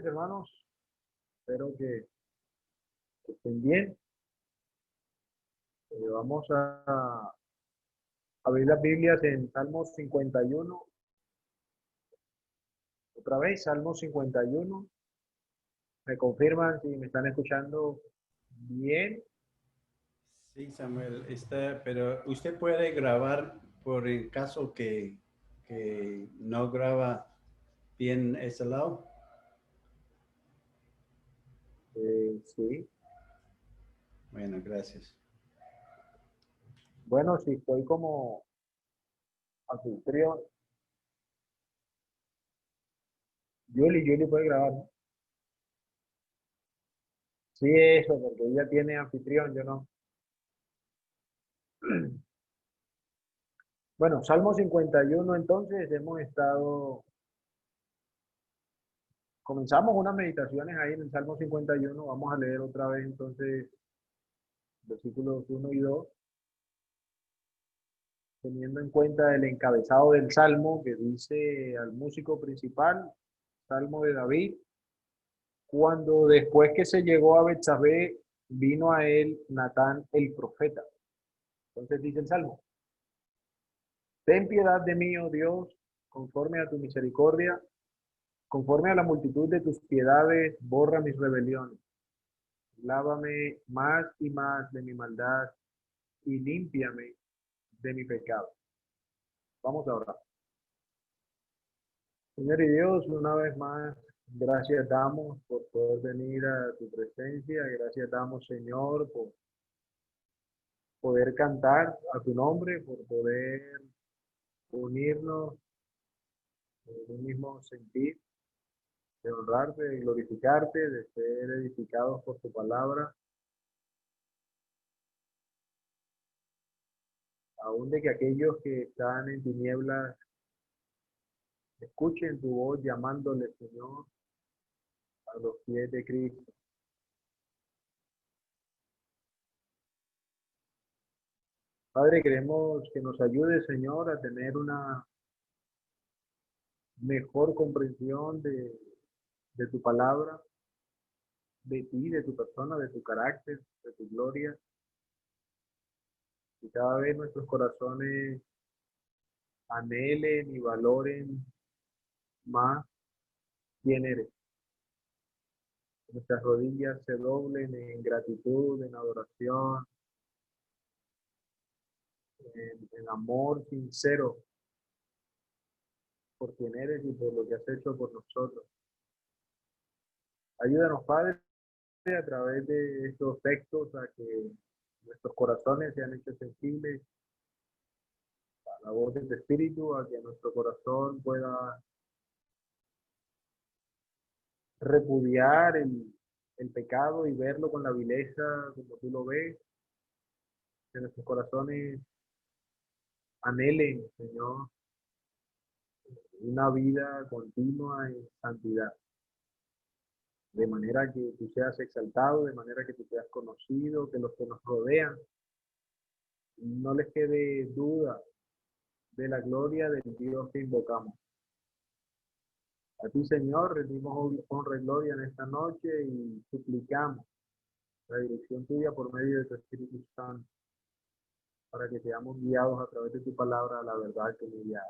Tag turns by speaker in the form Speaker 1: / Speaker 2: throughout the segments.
Speaker 1: hermanos. Espero que estén bien. Vamos a abrir las Biblias en Salmos 51. Otra vez, Salmos 51. ¿Me confirman si me están escuchando bien?
Speaker 2: Sí, Samuel, pero usted puede grabar por el caso que no graba bien ese lado.
Speaker 1: Sí.
Speaker 2: Bueno, gracias.
Speaker 1: Bueno, si estoy como anfitrión, Yuli puede grabar, ¿no? Sí, eso, porque ella tiene anfitrión, yo no. Bueno, Salmo 51, entonces comenzamos unas meditaciones ahí en el Salmo 51. Vamos a leer otra vez entonces versículos 1 y 2, teniendo en cuenta el encabezado del Salmo que dice al músico principal, Salmo de David, cuando después que se llegó a Betsabé, vino a él Natán el profeta. Entonces dice el Salmo: ten piedad de mí, oh Dios, conforme a tu misericordia, conforme a la multitud de tus piedades, borra mis rebeliones. Lávame más y más de mi maldad y límpiame de mi pecado. Vamos a orar. Señor y Dios, una vez más, gracias damos por poder venir a tu presencia. Gracias damos, Señor, por poder cantar a tu nombre, por poder unirnos en un mismo sentir, de honrarte, de glorificarte, de ser edificados por tu palabra, aún de que aquellos que están en tinieblas escuchen tu voz llamándole, Señor, a los pies de Cristo. Padre, queremos que nos ayude, Señor, a tener una mejor comprensión de tu palabra, de ti, de tu persona, de tu carácter, de tu gloria. Y cada vez nuestros corazones anhelen y valoren más quién eres. Nuestras rodillas se doblen en gratitud, en adoración, en amor sincero por quién eres y por lo que has hecho por nosotros. Ayúdanos, Padre, a través de estos textos a que nuestros corazones sean hechos sensibles a la voz de tu Espíritu, a que nuestro corazón pueda repudiar el pecado y verlo con la vileza como tú lo ves, que nuestros corazones anhelen, Señor, una vida continua en santidad, de manera que tú seas exaltado, de manera que tú seas conocido, que los que nos rodean no les quede duda de la gloria del Dios que invocamos. A ti, Señor, rendimos honra y gloria en esta noche y suplicamos la dirección tuya por medio de tu Espíritu Santo, para que seamos guiados a través de tu palabra a la verdad que me guía.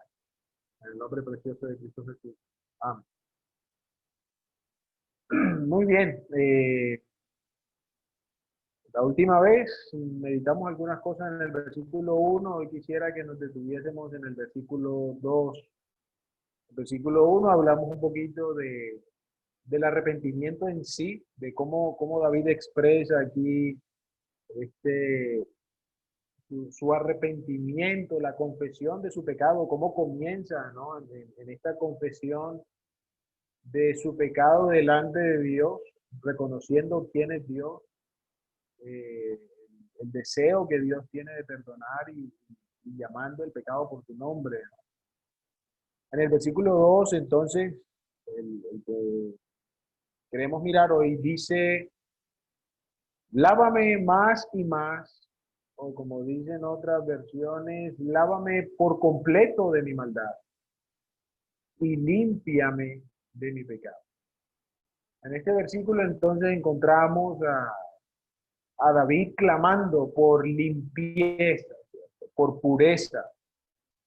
Speaker 1: En el nombre precioso de Cristo Jesús. Amén. Muy bien. La última vez meditamos algunas cosas en el versículo 1. Hoy quisiera que nos detuviésemos en el versículo 2. El versículo 1 hablamos un poquito del arrepentimiento en sí, de cómo David expresa aquí este, su arrepentimiento, la confesión de su pecado, cómo comienza, ¿no? En esta confesión de su pecado delante de Dios, reconociendo quién es Dios, eh, el deseo que Dios tiene de perdonar y llamando el pecado por su nombre. En el versículo 2, entonces, el que queremos mirar hoy, dice: lávame más y más, o como dicen otras versiones, lávame por completo de mi maldad y límpiame de mi pecado. En este versículo entonces encontramos a David clamando por limpieza, por pureza.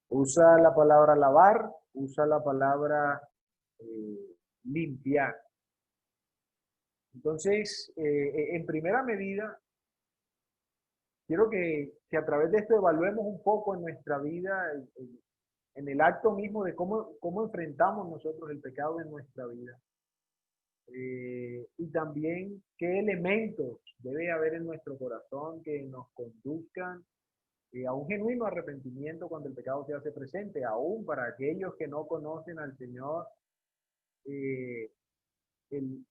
Speaker 1: Usa la palabra lavar, usa la palabra limpiar. Entonces, en primera medida, quiero que a través de esto evaluemos un poco en nuestra vida, en el acto mismo de cómo enfrentamos nosotros el pecado en nuestra vida. Y también qué elementos debe haber en nuestro corazón que nos conduzcan a un genuino arrepentimiento cuando el pecado se hace presente, aún para aquellos que no conocen al Señor, eh,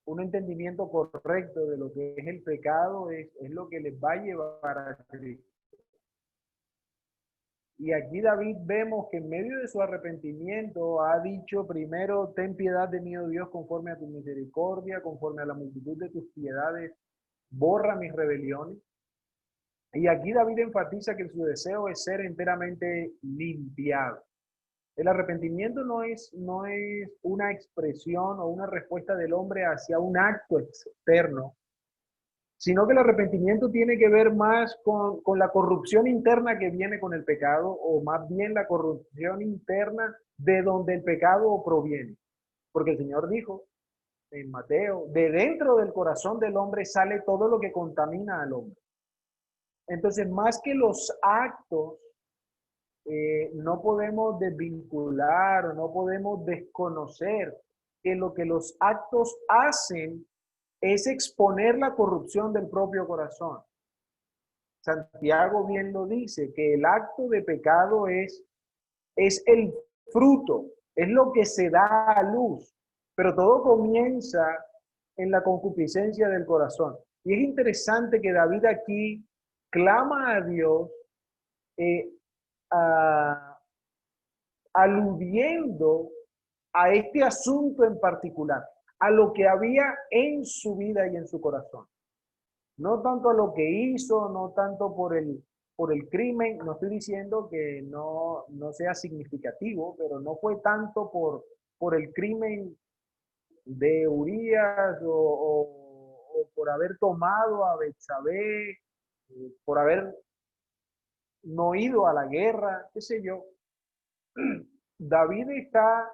Speaker 1: un entendimiento correcto de lo que es el pecado es lo que les va a llevar a Cristo. Y aquí David vemos que en medio de su arrepentimiento ha dicho primero, ten piedad de mí, oh Dios, conforme a tu misericordia, conforme a la multitud de tus piedades, borra mis rebeliones. Y aquí David enfatiza que su deseo es ser enteramente limpiado. El arrepentimiento no es una expresión o una respuesta del hombre hacia un acto externo, sino que el arrepentimiento tiene que ver más con la corrupción interna que viene con el pecado, o más bien la corrupción interna de donde el pecado proviene. Porque el Señor dijo en Mateo, de dentro del corazón del hombre sale todo lo que contamina al hombre. Entonces, más que los actos, no podemos desvincular o no podemos desconocer que lo que los actos hacen es exponer la corrupción del propio corazón. Santiago bien lo dice, que el acto de pecado es el fruto, es lo que se da a luz, pero todo comienza en la concupiscencia del corazón. Y es interesante que David aquí clama a Dios aludiendo a este asunto en particular, a lo que había en su vida y en su corazón. No tanto a lo que hizo, no tanto por el crimen, no estoy diciendo que no sea significativo, pero no fue tanto por el crimen de Urías o por haber tomado a Betsabé, por haber no ido a la guerra, qué sé yo. David está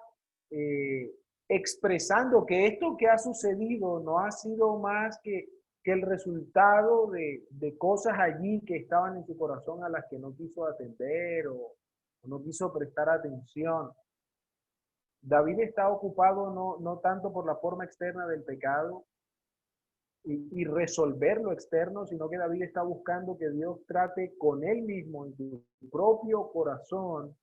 Speaker 1: expresando que esto que ha sucedido no ha sido más que el resultado de cosas allí que estaban en su corazón a las que no quiso atender o no quiso prestar atención. David está ocupado no tanto por la forma externa del pecado y resolver lo externo, sino que David está buscando que Dios trate con él mismo en su propio corazón,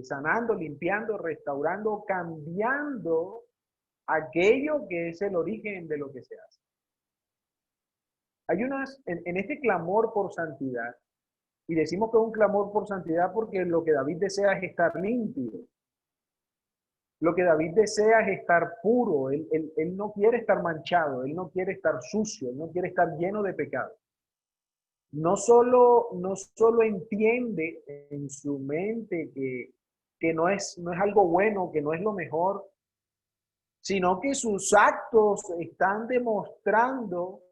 Speaker 1: sanando, limpiando, restaurando, cambiando aquello que es el origen de lo que se hace. Hay en este clamor por santidad, y decimos que es un clamor por santidad porque lo que David desea es estar limpio. Lo que David desea es estar puro. Él no quiere estar manchado, él no quiere estar sucio, él no quiere estar lleno de pecado. No solo entiende en su mente que no es algo bueno, que no es lo mejor, sino que sus actos están demostrando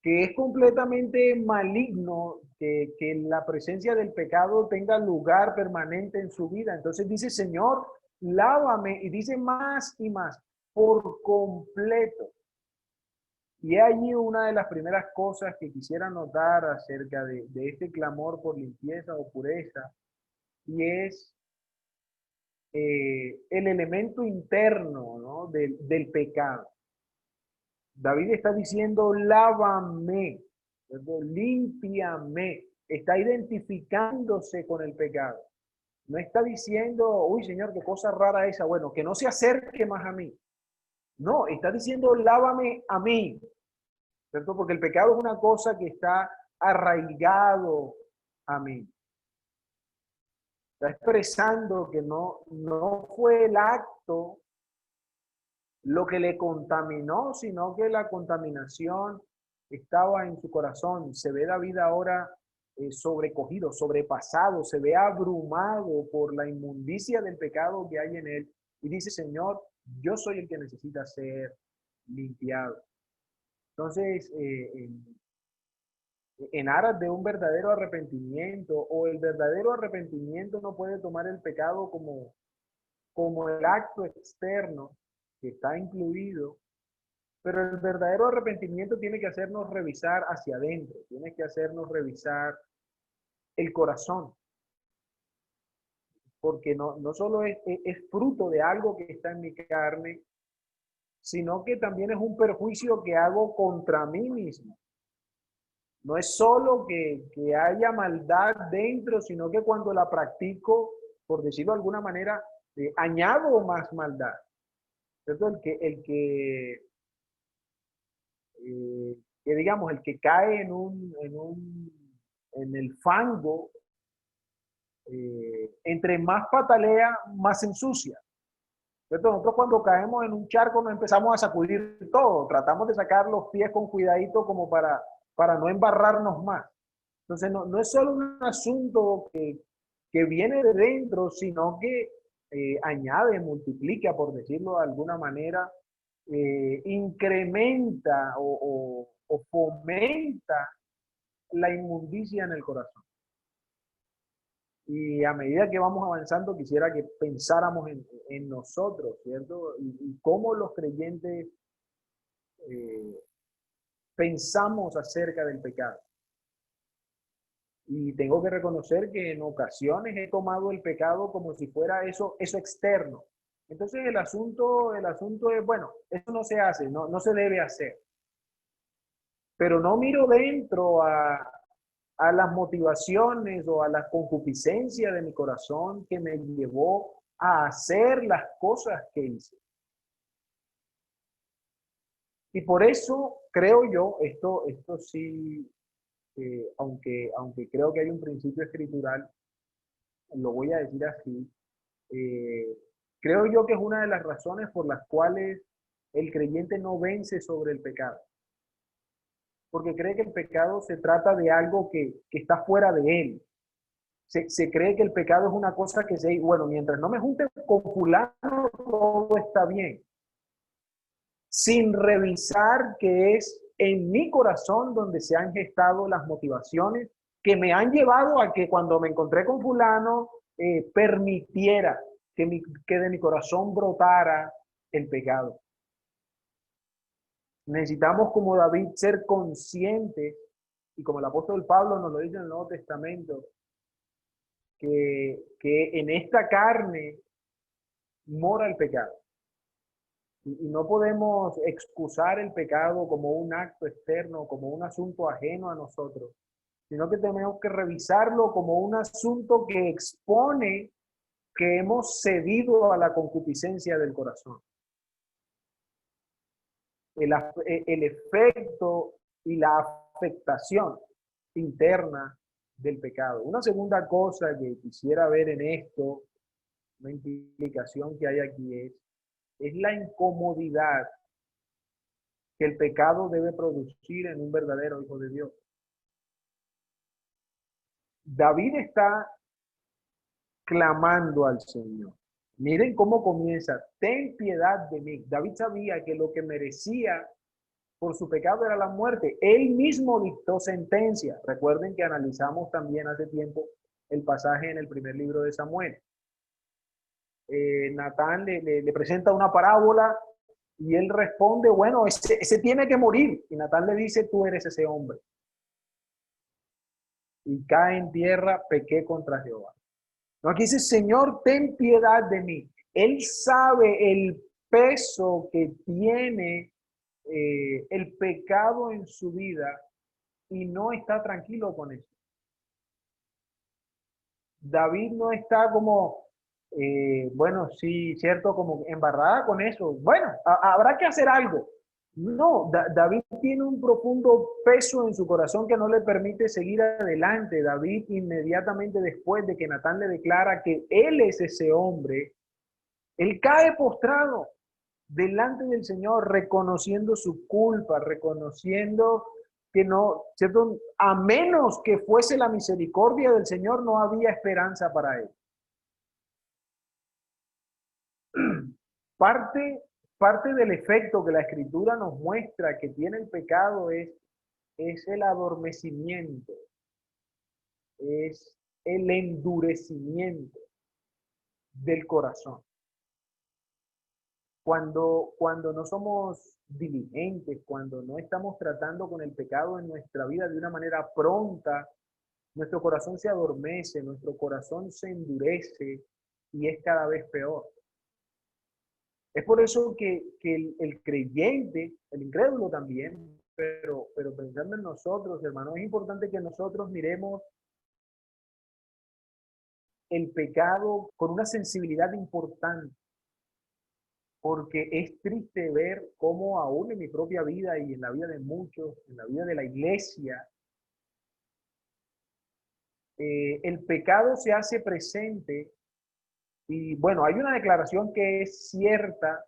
Speaker 1: que es completamente maligno que la presencia del pecado tenga lugar permanente en su vida. Entonces dice, Señor, lávame, y dice más y más, por completo. Y allí una de las primeras cosas que quisiera notar acerca de este clamor por limpieza o pureza, y es el elemento interno, ¿no? del pecado. David está diciendo, lávame, límpiame. Está identificándose con el pecado. No está diciendo, uy, Señor, qué cosa rara esa. Bueno, que no se acerque más a mí. No, está diciendo, lávame a mí. ¿Cierto? Porque el pecado es una cosa que está arraigado a mí. Está expresando que no fue el acto lo que le contaminó, sino que la contaminación estaba en su corazón. Se ve David ahora sobrecogido, sobrepasado, se ve abrumado por la inmundicia del pecado que hay en él. Y dice, Señor, yo soy el que necesita ser limpiado. Entonces, en aras de un verdadero arrepentimiento, o el verdadero arrepentimiento no puede tomar el pecado como el acto externo que está incluido, pero el verdadero arrepentimiento tiene que hacernos revisar hacia adentro, tiene que hacernos revisar el corazón, porque no solo es fruto de algo que está en mi carne, sino que también es un perjuicio que hago contra mí mismo. No es solo que haya maldad dentro, sino que cuando la practico, por decirlo de alguna manera, añado más maldad. ¿Cierto? Que digamos, el que cae en el fango, entre más patalea, más se ensucia. ¿Cierto? Nosotros cuando caemos en un charco nos empezamos a sacudir todo, tratamos de sacar los pies con cuidadito como para no embarrarnos más. Entonces no es solo un asunto que viene de dentro, sino que añade, multiplica, por decirlo de alguna manera, incrementa o fomenta la inmundicia en el corazón. Y a medida que vamos avanzando, quisiera que pensáramos en nosotros, ¿cierto? Y cómo los creyentes pensamos acerca del pecado. Y tengo que reconocer que en ocasiones he tomado el pecado como si fuera eso externo. Entonces el asunto es, bueno, eso no se hace, no se debe hacer. Pero no miro dentro a las motivaciones o a la concupiscencia de mi corazón que me llevó a hacer las cosas que hice. Y por eso creo yo, esto sí, aunque creo que hay un principio escritural, lo voy a decir así, creo yo que es una de las razones por las cuales el creyente no vence sobre el pecado. Porque cree que el pecado se trata de algo que está fuera de él. Se cree que el pecado es una cosa que bueno, mientras no me junte con fulano, todo está bien. Sin revisar que es en mi corazón donde se han gestado las motivaciones que me han llevado a que cuando me encontré con fulano, permitiera que de mi corazón brotara el pecado. Necesitamos, como David, ser conscientes, y como el apóstol Pablo nos lo dice en el Nuevo Testamento, que en esta carne mora el pecado. Y no podemos excusar el pecado como un acto externo, como un asunto ajeno a nosotros, sino que tenemos que revisarlo como un asunto que expone que hemos cedido a la concupiscencia del corazón. El efecto y la afectación interna del pecado. Una segunda cosa que quisiera ver en esto, una implicación que hay aquí es la incomodidad que el pecado debe producir en un verdadero hijo de Dios. David está clamando al Señor. Miren cómo comienza: ten piedad de mí. David sabía que lo que merecía por su pecado era la muerte. Él mismo dictó sentencia. Recuerden que analizamos también hace tiempo el pasaje en el primer libro de Samuel. Natán le presenta una parábola y él responde, bueno, ese tiene que morir. Y Natán le dice, tú eres ese hombre. Y cae en tierra, pequé contra Jehová. No, aquí dice, Señor, ten piedad de mí. Él sabe el peso que tiene el pecado en su vida y no está tranquilo con eso. David no está como, bueno, sí, cierto, como embarrada con eso. Bueno, habrá que hacer algo. No, David tiene un profundo peso en su corazón que no le permite seguir adelante. David, inmediatamente después de que Natán le declara que él es ese hombre, él cae postrado delante del Señor, reconociendo su culpa, reconociendo que no, ¿cierto? A menos que fuese la misericordia del Señor, no había esperanza para él. Parte parte del efecto que la Escritura nos muestra que tiene el pecado es el adormecimiento, es el endurecimiento del corazón. Cuando no somos diligentes, cuando no estamos tratando con el pecado en nuestra vida de una manera pronta, nuestro corazón se adormece, nuestro corazón se endurece y es cada vez peor. Es por eso que el creyente, el incrédulo también, pero pensando en nosotros, hermanos, es importante que nosotros miremos el pecado con una sensibilidad importante, porque es triste ver cómo aún en mi propia vida y en la vida de muchos, en la vida de la iglesia, el pecado se hace presente y bueno, hay una declaración que es cierta,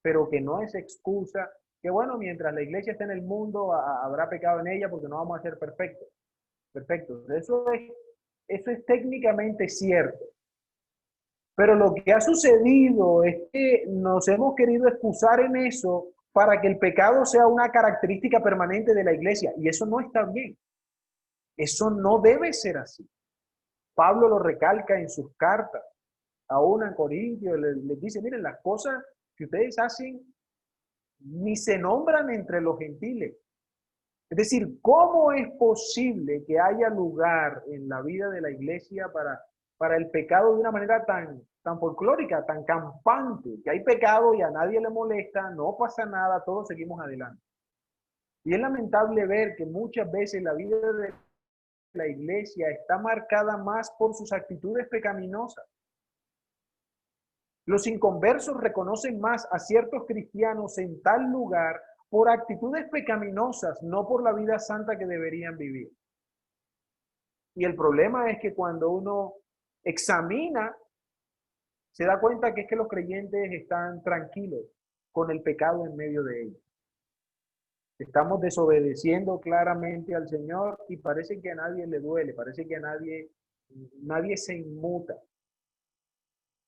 Speaker 1: pero que no es excusa, que bueno, mientras la iglesia esté en el mundo, habrá pecado en ella porque no vamos a ser perfectos. Perfecto. Eso es técnicamente cierto. Pero lo que ha sucedido es que nos hemos querido excusar en eso para que el pecado sea una característica permanente de la iglesia. Y eso no está bien. Eso no debe ser así. Pablo lo recalca en sus cartas. Aún en Corintios les dice, miren, las cosas que ustedes hacen ni se nombran entre los gentiles. Es decir, ¿cómo es posible que haya lugar en la vida de la iglesia para el pecado de una manera tan folclórica, tan campante, que hay pecado y a nadie le molesta, no pasa nada, todos seguimos adelante? Y es lamentable ver que muchas veces la vida de la iglesia está marcada más por sus actitudes pecaminosas. Los inconversos reconocen más a ciertos cristianos en tal lugar por actitudes pecaminosas, no por la vida santa que deberían vivir. Y el problema es que cuando uno examina, se da cuenta que es que los creyentes están tranquilos con el pecado en medio de ellos. Estamos desobedeciendo claramente al Señor y parece que a nadie le duele, parece que a nadie se inmuta.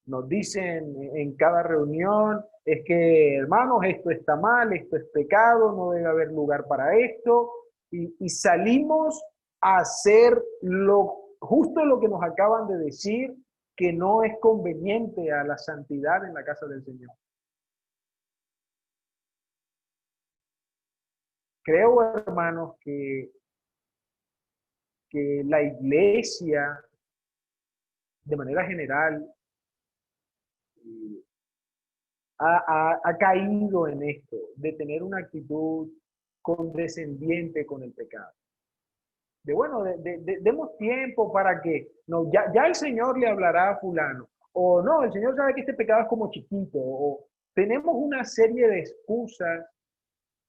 Speaker 1: Nos dicen en cada reunión, es que hermanos, esto está mal, esto es pecado, no debe haber lugar para esto, y salimos a hacer justo lo que nos acaban de decir, que no es conveniente a la santidad en la casa del Señor. Creo, hermanos, que la iglesia, de manera general, ha caído en esto, de tener una actitud condescendiente con el pecado. Bueno, demos tiempo para que, no, ya el Señor le hablará a fulano, o no, el Señor sabe que este pecado es como chiquito, o tenemos una serie de excusas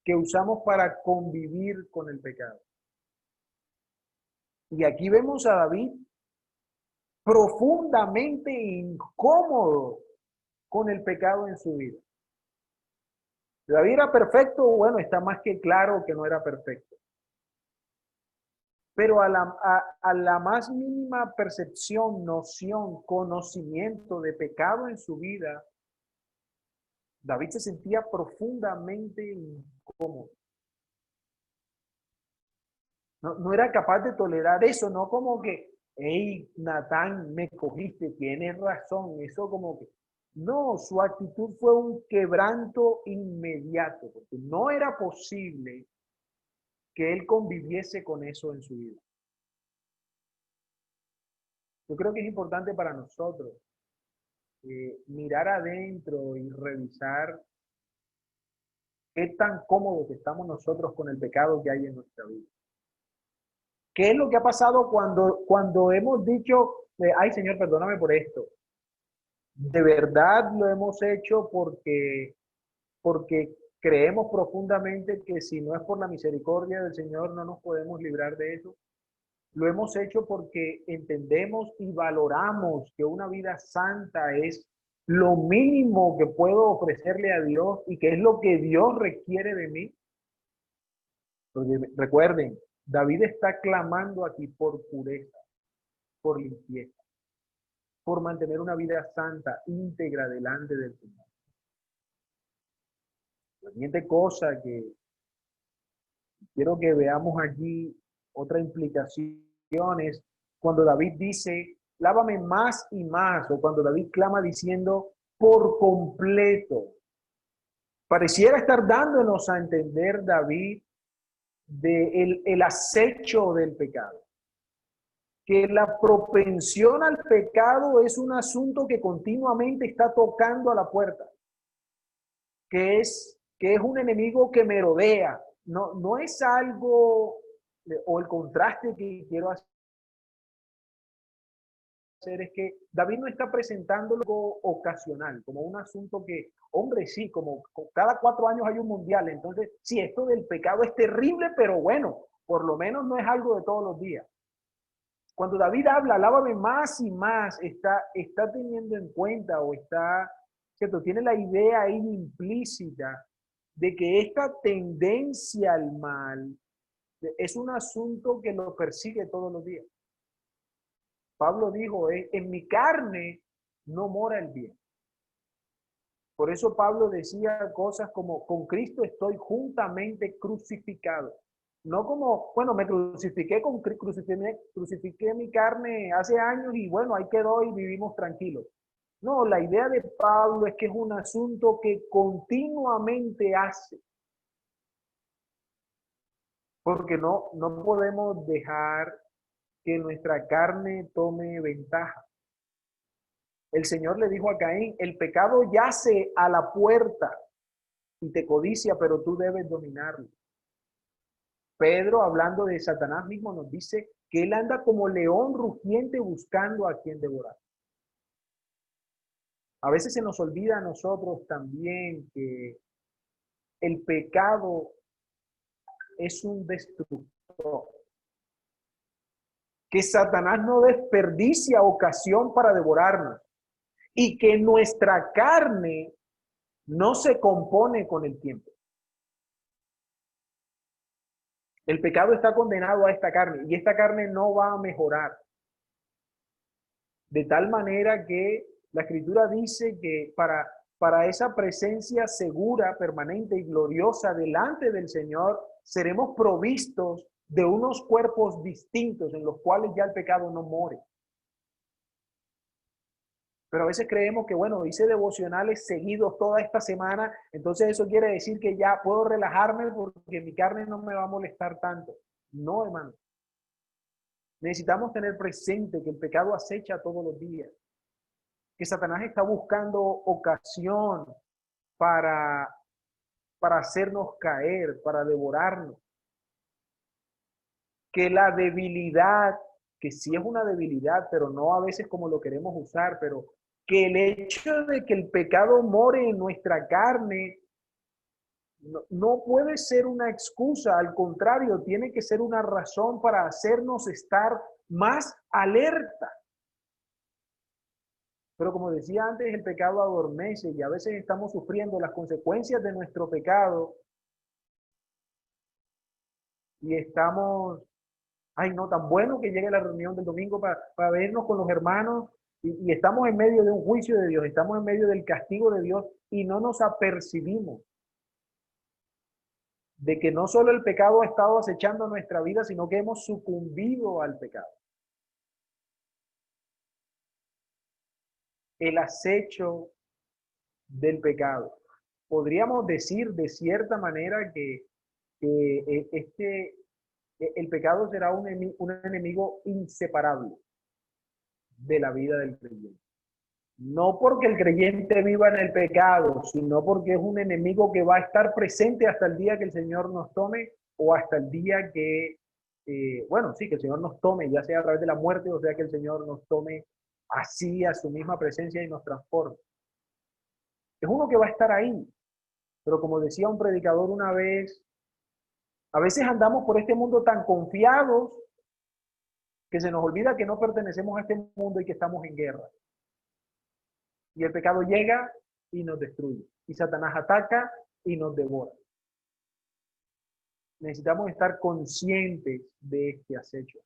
Speaker 1: que usamos para convivir con el pecado. Y aquí vemos a David profundamente incómodo con el pecado en su vida. David era perfecto, bueno, está más que claro que no era perfecto. Pero a la más mínima percepción, noción, conocimiento de pecado en su vida, David se sentía profundamente incómodo. No era capaz de tolerar eso, no como que, hey, Natán, me cogiste, tienes razón, eso como que, no, su actitud fue un quebranto inmediato, porque no era posible que él conviviese con eso en su vida. Yo creo que es importante para nosotros mirar adentro y revisar qué tan cómodos estamos nosotros con el pecado que hay en nuestra vida. ¿Qué es lo que ha pasado cuando hemos dicho, ay Señor, perdóname por esto? De verdad lo hemos hecho porque creemos profundamente que si no es por la misericordia del Señor no nos podemos librar de eso. Lo hemos hecho porque entendemos y valoramos que una vida santa es lo mínimo que puedo ofrecerle a Dios y que es lo que Dios requiere de mí. Porque recuerden, David está clamando aquí por pureza, por limpieza, por mantener una vida santa, íntegra delante del Señor. La siguiente cosa que quiero que veamos allí, otra implicación es cuando David dice, lávame más y más, o cuando David clama diciendo, por completo. Pareciera estar dándonos a entender David de el acecho del pecado. Que la propensión al pecado es un asunto que continuamente está tocando a la puerta. Que es un enemigo que merodea. No es algo, o el contraste que quiero hacer es que David no está presentando algo ocasional, como un asunto que, hombre, sí, como cada 4 años hay un mundial, entonces, sí, esto del pecado es terrible, pero bueno, por lo menos no es algo de todos los días. Cuando David habla, lávame más y más, está teniendo en cuenta o está, ¿cierto? Tiene la idea ahí implícita de que esta tendencia al mal es un asunto que lo persigue todos los días. Pablo dijo, en mi carne no mora el bien. Por eso Pablo decía cosas como, con Cristo estoy juntamente crucificado. No como, bueno, me crucifiqué, crucifiqué mi carne hace años y bueno, ahí quedó y vivimos tranquilos. No, la idea de Pablo es que es un asunto que continuamente hace. Porque no podemos dejar que nuestra carne tome ventaja. El Señor le dijo a Caín, el pecado yace a la puerta y te codicia, pero tú debes dominarlo. Pedro, hablando de Satanás mismo, nos dice que él anda como león rugiente buscando a quien devorar. A veces se nos olvida a nosotros también que el pecado es un destructor. Que Satanás no desperdicia ocasión para devorarnos. Y que nuestra carne no se compone con el tiempo. El pecado está condenado a esta carne y esta carne no va a mejorar. De tal manera que la Escritura dice que para esa presencia segura, permanente y gloriosa delante del Señor, seremos provistos de unos cuerpos distintos en los cuales ya el pecado no more. Pero a veces creemos que, bueno, hice devocionales seguidos toda esta semana, entonces eso quiere decir que ya puedo relajarme porque mi carne no me va a molestar tanto. No, hermano. Necesitamos tener presente que el pecado acecha todos los días, que Satanás está buscando ocasión para, para hacernos caer, para devorarnos, que la debilidad, que sí es una debilidad, pero no a veces como lo queremos usar, pero que el hecho de que el pecado more en nuestra carne no puede ser una excusa, al contrario, tiene que ser una razón para hacernos estar más alerta. Pero como decía antes, el pecado adormece y a veces estamos sufriendo las consecuencias de nuestro pecado y estamos, ay no, tan bueno que llegue la reunión del domingo para vernos con los hermanos y estamos en medio de un juicio de Dios, estamos en medio del castigo de Dios y no nos apercibimos de que no solo el pecado ha estado acechando nuestra vida, sino que hemos sucumbido al pecado. El acecho del pecado. Podríamos decir de cierta manera que el pecado será un enemigo inseparable de la vida del creyente. No porque el creyente viva en el pecado, sino porque es un enemigo que va a estar presente hasta el día que el Señor nos tome o hasta el día que, bueno, sí, que el Señor nos tome, ya sea a través de la muerte o sea que el Señor nos tome así a su misma presencia y nos transforme. Es uno que va a estar ahí, pero como decía un predicador una vez, a veces andamos por este mundo tan confiados que se nos olvida que no pertenecemos a este mundo y que estamos en guerra. Y el pecado llega y nos destruye. Y Satanás ataca y nos devora. Necesitamos estar conscientes de este acecho.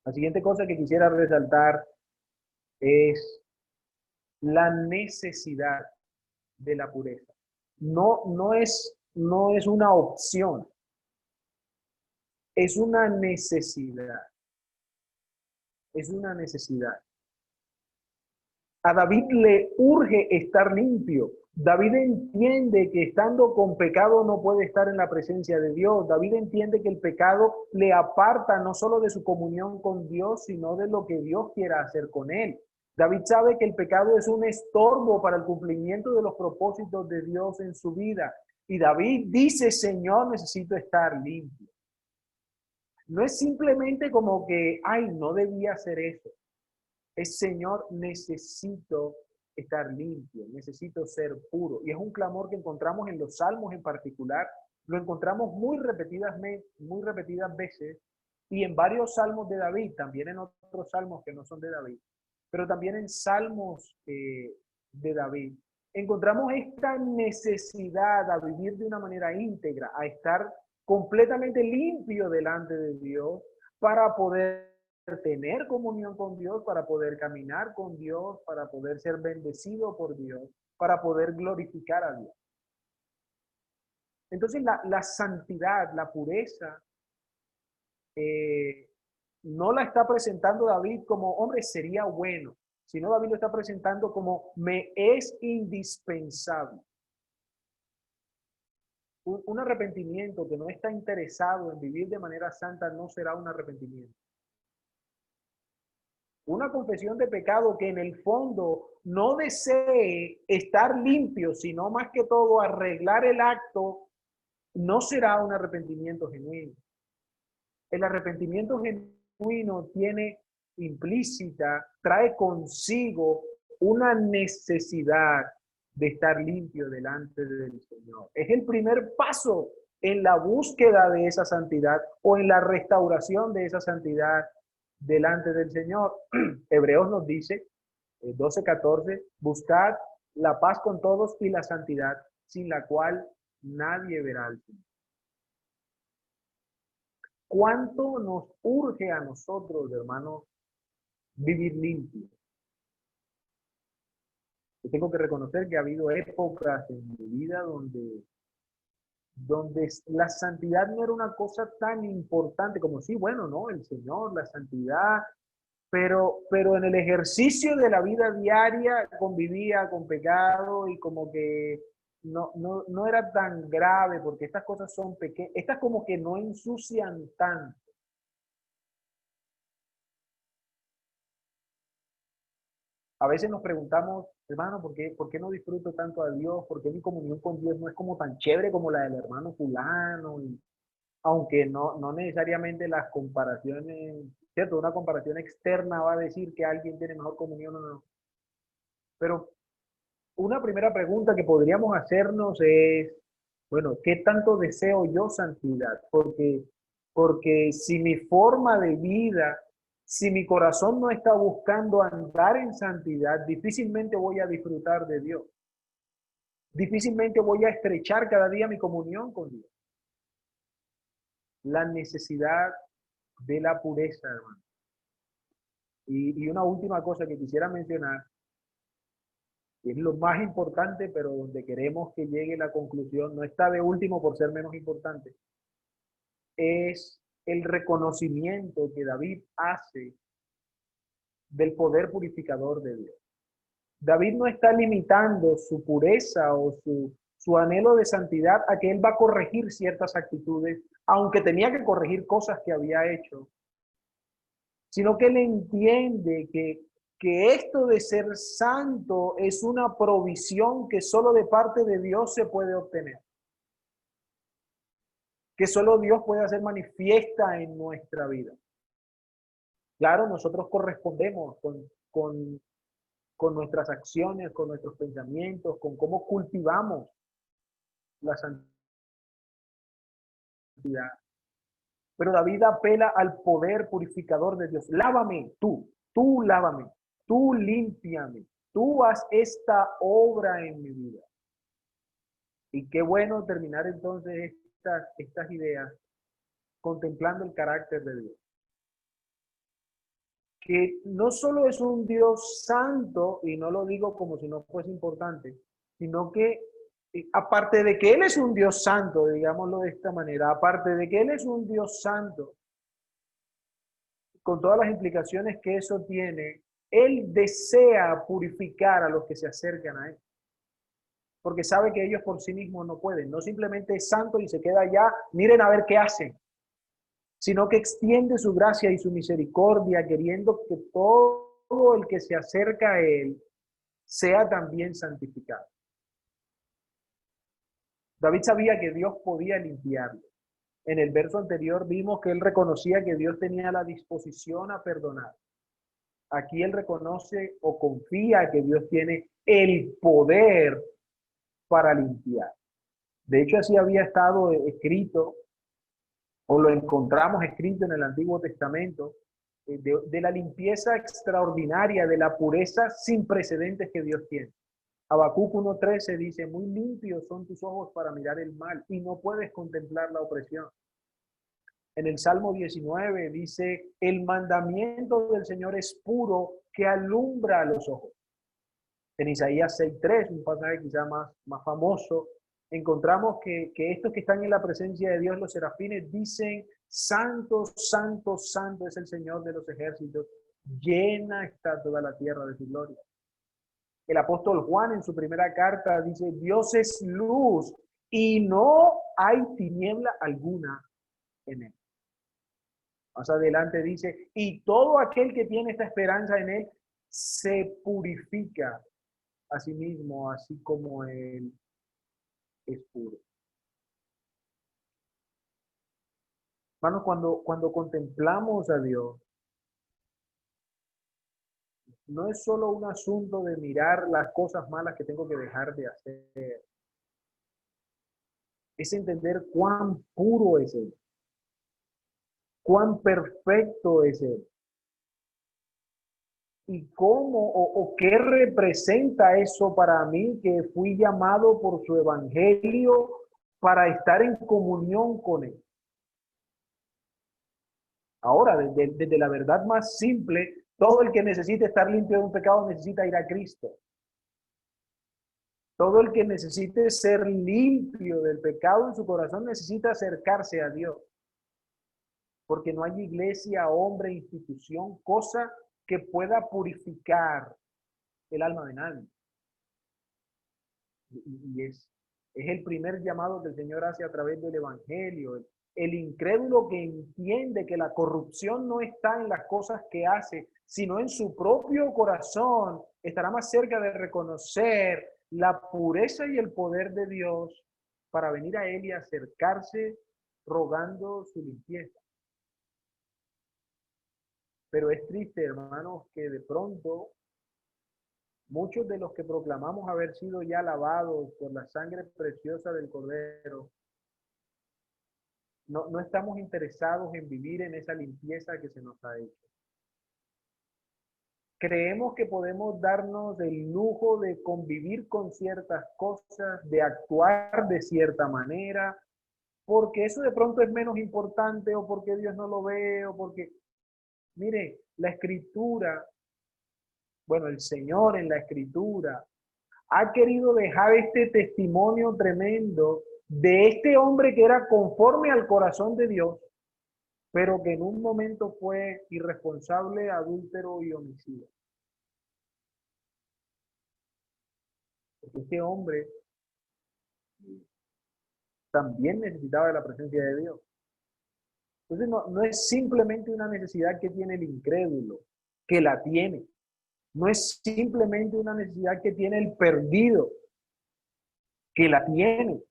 Speaker 1: La siguiente cosa que quisiera resaltar es la necesidad de la pureza. no es una opción, es una necesidad, es una necesidad. A David le urge estar limpio. David entiende que estando con pecado no puede estar en la presencia de Dios. David entiende que el pecado le aparta no solo de su comunión con Dios, sino de lo que Dios quiera hacer con él. David sabe que el pecado es un estorbo para el cumplimiento de los propósitos de Dios en su vida. Y David dice, Señor, necesito estar limpio. No es simplemente como que, ay, no debía hacer eso. Es, Señor, necesito estar limpio, necesito ser puro. Y es un clamor que encontramos en los salmos en particular. Lo encontramos muy repetidas veces y en varios salmos de David, también en otros salmos que no son de David, pero también en salmos de David. Encontramos esta necesidad a vivir de una manera íntegra, a estar completamente limpio delante de Dios para poder tener comunión con Dios, para poder caminar con Dios, para poder ser bendecido por Dios, para poder glorificar a Dios. Entonces la santidad, la pureza, no la está presentando David como, hombre, sería bueno, sino David lo está presentando como, me es indispensable. Un arrepentimiento que no está interesado en vivir de manera santa no será un arrepentimiento. Una confesión de pecado que en el fondo no desee estar limpio, sino más que todo arreglar el acto, no será un arrepentimiento genuino. El arrepentimiento genuino tiene implícita, trae consigo una necesidad de estar limpio delante del Señor. Es el primer paso en la búsqueda de esa santidad o en la restauración de esa santidad delante del Señor. Hebreos nos dice, 12:14, buscad la paz con todos y la santidad, sin la cual nadie verá al Señor. ¿Cuánto nos urge a nosotros, hermanos, vivir limpio? Yo tengo que reconocer que ha habido épocas en mi vida donde la santidad no era una cosa tan importante como sí, bueno, ¿no? El Señor, la santidad, pero en el ejercicio de la vida diaria convivía con pecado y como que no era tan grave porque estas cosas son pequeñas, estas como que no ensucian tanto. A veces nos preguntamos, hermano, ¿por qué no disfruto tanto a Dios? ¿Por qué mi comunión con Dios no es como tan chévere como la del hermano fulano? Y, aunque no necesariamente las comparaciones, ¿cierto? Una comparación externa va a decir que alguien tiene mejor comunión o no. Pero una primera pregunta que podríamos hacernos es, bueno, ¿qué tanto deseo yo santidad? Porque si mi forma de vida, si mi corazón no está buscando andar en santidad, difícilmente voy a disfrutar de Dios. Difícilmente voy a estrechar cada día mi comunión con Dios. La necesidad de la pureza, hermano. Y una última cosa que quisiera mencionar, que es lo más importante, pero donde queremos que llegue la conclusión, no está de último por ser menos importante, es el reconocimiento que David hace del poder purificador de Dios. David no está limitando su pureza o su anhelo de santidad a que él va a corregir ciertas actitudes, aunque tenía que corregir cosas que había hecho, sino que él entiende que esto de ser santo es una provisión que solo de parte de Dios se puede obtener, que solo Dios puede hacer manifiesta en nuestra vida. Claro, nosotros correspondemos con nuestras acciones, con nuestros pensamientos, con cómo cultivamos la santidad. Pero David apela al poder purificador de Dios. Lávame tú lávame, tú límpiame, tú haz esta obra en mi vida. Y qué bueno terminar entonces estas ideas contemplando el carácter de Dios. Que no solo es un Dios santo, y no lo digo como si no fuese importante, sino que aparte de que Él es un Dios santo, digámoslo de esta manera, aparte de que Él es un Dios santo, con todas las implicaciones que eso tiene, Él desea purificar a los que se acercan a Él. Porque sabe que ellos por sí mismos no pueden. No simplemente es santo y se queda allá, miren a ver qué hacen, sino que extiende su gracia y su misericordia, queriendo que todo el que se acerca a Él sea también santificado. David sabía que Dios podía limpiarlo. En el verso anterior vimos que él reconocía que Dios tenía la disposición a perdonar. Aquí él reconoce o confía que Dios tiene el poder para limpiar. De hecho, así había estado escrito, o lo encontramos escrito en el Antiguo Testamento, de la limpieza extraordinaria, de la pureza sin precedentes que Dios tiene. Habacuc 1:13 dice, muy limpios son tus ojos para mirar el mal y no puedes contemplar la opresión. En el Salmo 19 dice, el mandamiento del Señor es puro que alumbra a los ojos. En Isaías 6:3, un pasaje quizá más famoso, encontramos que estos que están en la presencia de Dios, los serafines, dicen, santo, santo, santo es el Señor de los ejércitos, llena está toda la tierra de su gloria. El apóstol Juan en su primera carta dice, Dios es luz y no hay tiniebla alguna en él. Más adelante dice, y todo aquel que tiene esta esperanza en él se purifica a sí mismo, así como él es puro. Hermanos, cuando contemplamos a Dios, no es solo un asunto de mirar las cosas malas que tengo que dejar de hacer. Es entender cuán puro es Él, cuán perfecto es Él. Y cómo o qué representa eso para mí, que fui llamado por su evangelio para estar en comunión con Él. Ahora, desde la verdad más simple, todo el que necesite estar limpio de un pecado necesita ir a Cristo. Todo el que necesite ser limpio del pecado en su corazón necesita acercarse a Dios. Porque no hay iglesia, hombre, institución, cosa que pueda purificar el alma de nadie. Y es el primer llamado que el Señor hace a través del Evangelio. El incrédulo que entiende que la corrupción no está en las cosas que hace, sino en su propio corazón, estará más cerca de reconocer la pureza y el poder de Dios para venir a Él y acercarse rogando su limpieza. Pero es triste, hermanos, que de pronto muchos de los que proclamamos haber sido ya lavados por la sangre preciosa del Cordero, no estamos interesados en vivir en esa limpieza que se nos ha hecho. Creemos que podemos darnos el lujo de convivir con ciertas cosas, de actuar de cierta manera, porque eso de pronto es menos importante, o porque Dios no lo ve, o porque, mire, la Escritura, bueno, el Señor en la Escritura ha querido dejar este testimonio tremendo de este hombre que era conforme al corazón de Dios, pero que en un momento fue irresponsable, adúltero y homicida. Porque este hombre también necesitaba de la presencia de Dios. Entonces no es simplemente una necesidad que tiene el incrédulo, que la tiene. No es simplemente una necesidad que tiene el perdido, que la tiene.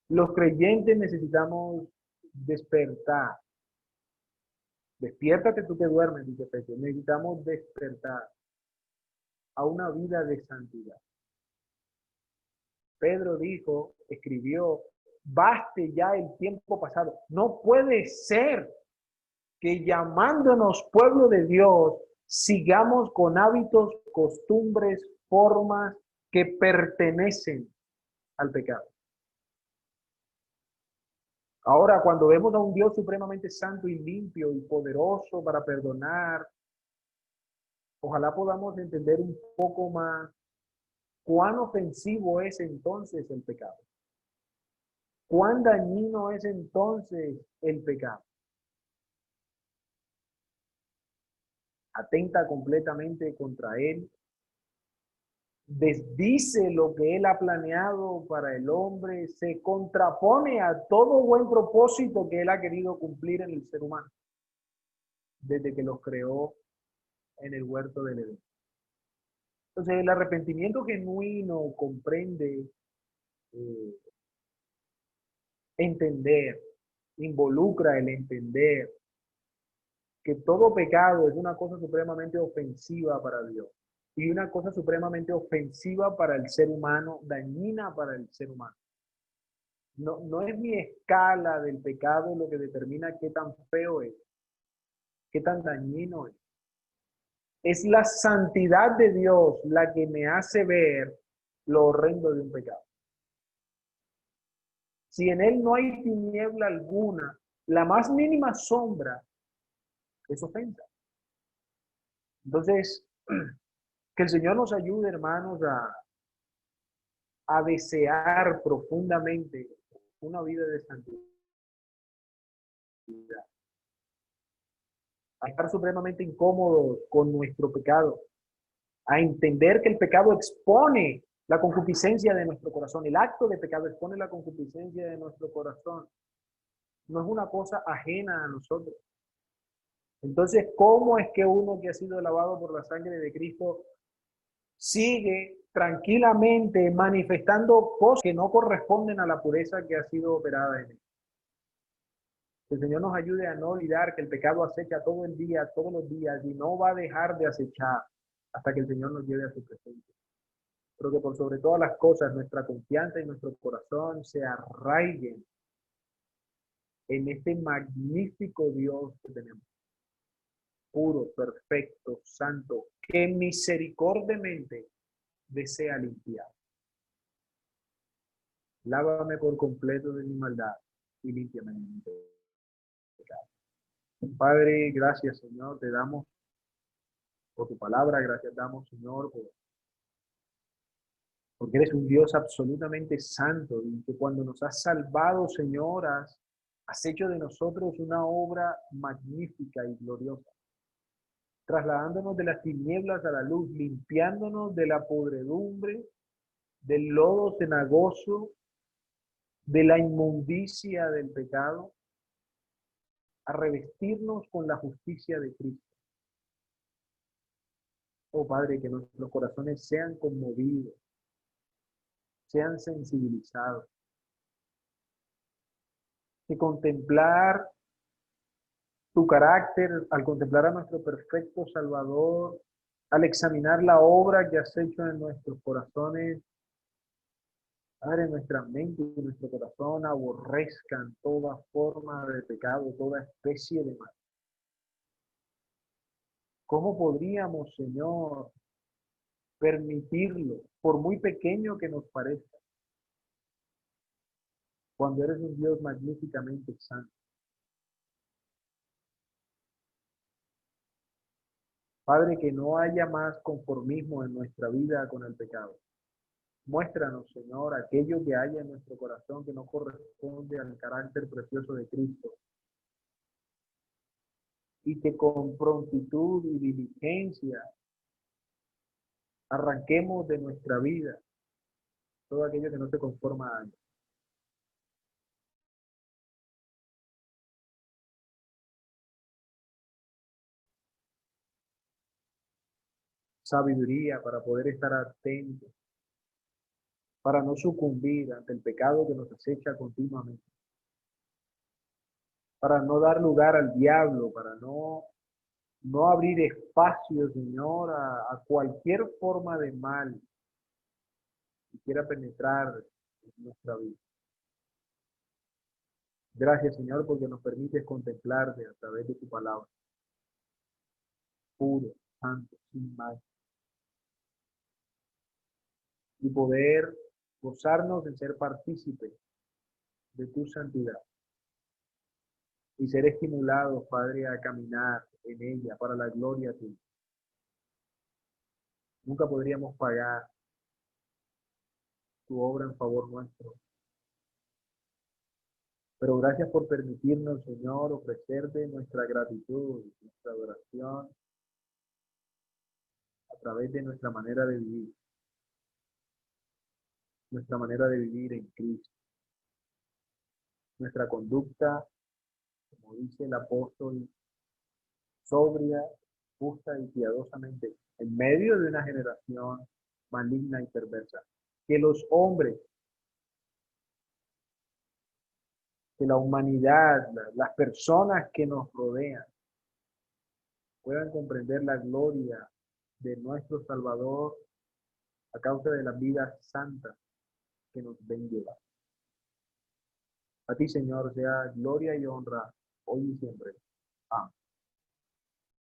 Speaker 1: Los creyentes necesitamos despertar. Despiértate tú que duermes, dice Pedro. Necesitamos despertar a una vida de santidad. Pedro dijo, escribió, baste ya el tiempo pasado. No puede ser que llamándonos pueblo de Dios, sigamos con hábitos, costumbres, formas que pertenecen al pecado. Ahora, cuando vemos a un Dios supremamente santo y limpio y poderoso para perdonar, ojalá podamos entender un poco más ¿Cuán ofensivo es entonces el pecado? ¿Cuán dañino es entonces el pecado? Atenta completamente contra él, desdice lo que él ha planeado para el hombre, se contrapone a todo buen propósito que él ha querido cumplir en el ser humano, desde que los creó en el huerto del Edén. Entonces, el arrepentimiento genuino comprende entender, involucra el entender que todo pecado es una cosa supremamente ofensiva para Dios y una cosa supremamente ofensiva para el ser humano, dañina para el ser humano. No es mi escala del pecado lo que determina qué tan feo es, qué tan dañino es. Es la santidad de Dios la que me hace ver lo horrendo de un pecado. Si en él no hay tiniebla alguna, la más mínima sombra es ofensa. Entonces, que el Señor nos ayude, hermanos, a desear profundamente una vida de santidad, a estar supremamente incómodos con nuestro pecado, a entender que el pecado expone la concupiscencia de nuestro corazón. El acto de pecado expone la concupiscencia de nuestro corazón. No es una cosa ajena a nosotros. Entonces, ¿cómo es que uno que ha sido lavado por la sangre de Cristo sigue tranquilamente manifestando cosas que no corresponden a la pureza que ha sido operada en él? Que el Señor nos ayude a no olvidar que el pecado acecha todo el día, todos los días, y no va a dejar de acechar hasta que el Señor nos lleve a su presencia. Pero que por sobre todas las cosas nuestra confianza y nuestro corazón se arraiguen en este magnífico Dios que tenemos, puro, perfecto, santo, que misericordiamente desea limpiar. Lávame por completo de mi maldad y límpiame de mi pecado. Padre, gracias, Señor, te damos por tu palabra, gracias damos, Señor, porque eres un Dios absolutamente santo y que cuando nos has salvado, Señor, has hecho de nosotros una obra magnífica y gloriosa, trasladándonos de las tinieblas a la luz, limpiándonos de la podredumbre, del lodo cenagoso, de la inmundicia del pecado, a revestirnos con la justicia de Cristo. Oh Padre, que nuestros corazones sean conmovidos, sean sensibilizados, que contemplar tu carácter, al contemplar a nuestro perfecto Salvador, al examinar la obra que has hecho en nuestros corazones, Padre, nuestra mente y nuestro corazón aborrezcan toda forma de pecado, toda especie de mal. ¿Cómo podríamos, Señor, permitirlo, por muy pequeño que nos parezca, cuando eres un Dios magníficamente santo? Padre, que no haya más conformismo en nuestra vida con el pecado. Muéstranos, Señor, aquello que haya en nuestro corazón que no corresponde al carácter precioso de Cristo. Y que con prontitud y diligencia arranquemos de nuestra vida todo aquello que no se conforma a Él. Sabiduría para poder estar atentos, para no sucumbir ante el pecado que nos acecha continuamente, para no dar lugar al diablo, para no abrir espacio, Señor, a cualquier forma de mal que quiera penetrar en nuestra vida. Gracias, Señor, porque nos permites contemplarte a través de tu palabra, puro, santo, sin mal, y poder gozarnos en ser partícipes de tu santidad y ser estimulados, Padre, a caminar en ella para la gloria tuya. Nunca podríamos pagar tu obra en favor nuestro. Pero gracias por permitirnos, Señor, ofrecerte nuestra gratitud, nuestra adoración a través de nuestra manera de vivir en Cristo, nuestra conducta, como dice el apóstol, sobria, justa y piadosamente, en medio de una generación maligna y perversa. Que los hombres, que la humanidad, las personas que nos rodean, puedan comprender la gloria de nuestro Salvador a causa de las vidas santas que nos ven llevar. A ti, Señor, sea gloria y honra hoy y siempre. Amén.